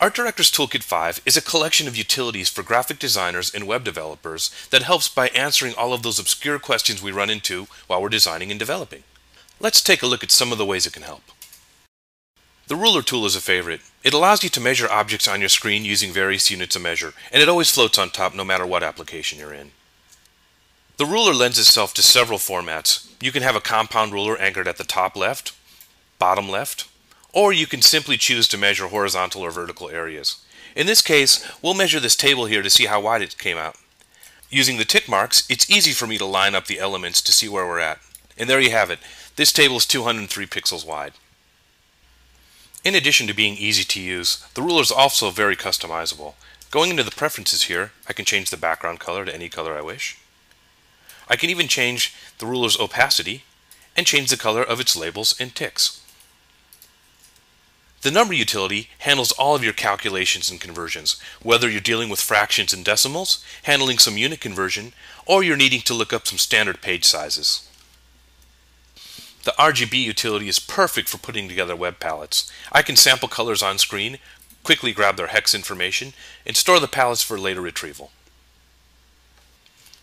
Art Director's Toolkit 5 is a collection of utilities for graphic designers and web developers that helps by answering all of those obscure questions we run into while we're designing and developing. Let's take a look at some of the ways it can help. The ruler tool is a favorite. It allows you to measure objects on your screen using various units of measure, and it always floats on top no matter what application you're in. The ruler lends itself to several formats. You can have a compound ruler anchored at the top left, bottom left, or you can simply choose to measure horizontal or vertical areas. In this case, we'll measure this table here to see how wide it came out. Using the tick marks, it's easy for me to line up the elements to see where we're at. And there you have it. This table is 203 pixels wide. In addition to being easy to use, the ruler is also very customizable. Going into the preferences here, I can change the background color to any color I wish. I can even change the ruler's opacity and change the color of its labels and ticks. The number utility handles all of your calculations and conversions, whether you're dealing with fractions and decimals, handling some unit conversion, or you're needing to look up some standard page sizes. The RGB utility is perfect for putting together web palettes. I can sample colors on screen, quickly grab their hex information, and store the palettes for later retrieval.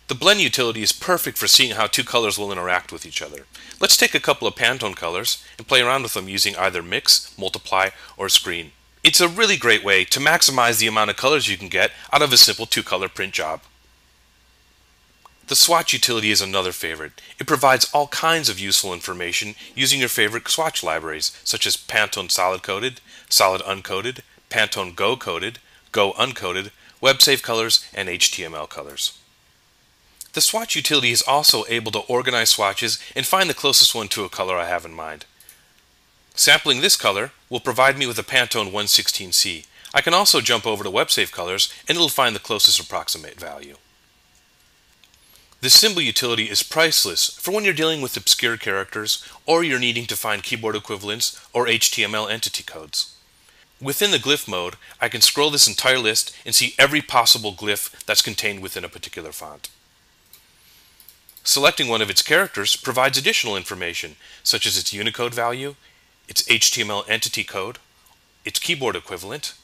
The blend utility is perfect for seeing how two colors will interact with each other. Let's take a couple of Pantone colors and play around with them using either mix, multiply, or screen. It's a really great way to maximize the amount of colors you can get out of a simple two-color print job. The swatch utility is another favorite. It provides all kinds of useful information using your favorite swatch libraries, such as Pantone Solid Coded, Solid Uncoded, Pantone Go Coded, Go Uncoded, WebSafe colors, and HTML colors. The swatch utility is also able to organize swatches and find the closest one to a color I have in mind. Sampling this color will provide me with a Pantone 116C. I can also jump over to WebSafe colors and it'll find the closest approximate value. The symbol utility is priceless for when you're dealing with obscure characters or you're needing to find keyboard equivalents or HTML entity codes. Within the glyph mode, I can scroll this entire list and see every possible glyph that's contained within a particular font. Selecting one of its characters provides additional information, such as its Unicode value, its HTML entity code, its keyboard equivalent,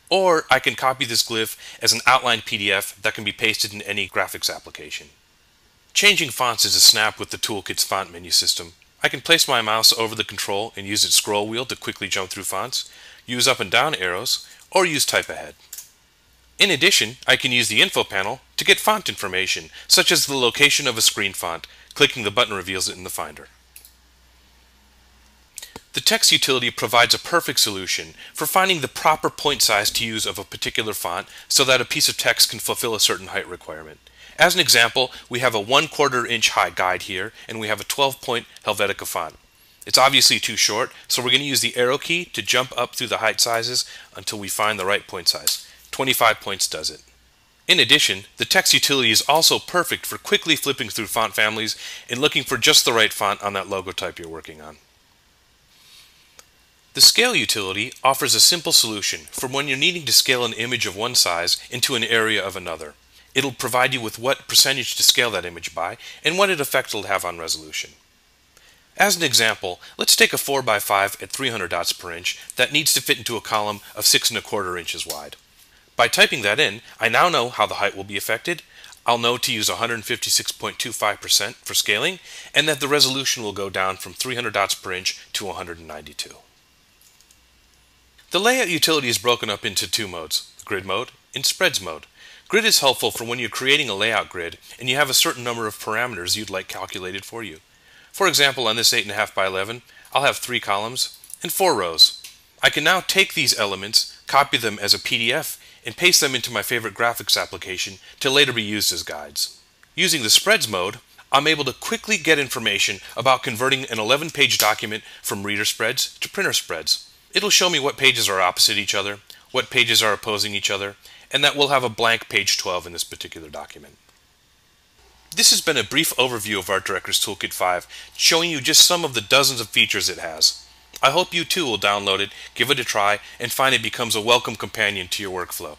or I can copy this glyph as an outlined PDF that can be pasted in any graphics application. Changing fonts is a snap with the Toolkit's font menu system. I can place my mouse over the control and use its scroll wheel to quickly jump through fonts, use up and down arrows, or use type ahead. In addition, I can use the info panel to get font information, such as the location of a screen font. Clicking the button reveals it in the Finder. The text utility provides a perfect solution for finding the proper point size to use of a particular font so that a piece of text can fulfill a certain height requirement. As an example, we have a 1/4 inch high guide here, and we have a 12-point Helvetica font. It's obviously too short, so we're going to use the arrow key to jump up through the height sizes until we find the right point size. 25 points does it. In addition, the text utility is also perfect for quickly flipping through font families and looking for just the right font on that logo type you're working on. The scale utility offers a simple solution for when you're needing to scale an image of one size into an area of another. It'll provide you with what percentage to scale that image by and what effect it'll have on resolution. As an example, let's take a 4x5 at 300 dots per inch that needs to fit into a column of 6 1/4 inches wide. By typing that in, I now know how the height will be affected. I'll know to use 156.25% for scaling, and that the resolution will go down from 300 dots per inch to 192. The layout utility is broken up into two modes, grid mode and spreads mode. Grid is helpful for when you're creating a layout grid and you have a certain number of parameters you'd like calculated for you. For example, on this 8.5 by 11, I'll have 3 columns and 4 rows. I can now take these elements, copy them as a PDF, and paste them into my favorite graphics application to later be used as guides. Using the spreads mode, I'm able to quickly get information about converting an 11-page document from reader spreads to printer spreads. It'll show me what pages are opposite each other, what pages are opposing each other, and that we'll have a blank page 12 in this particular document. This has been a brief overview of Art Director's Toolkit 5, showing you just some of the dozens of features it has. I hope you too will download it, give it a try, and find it becomes a welcome companion to your workflow.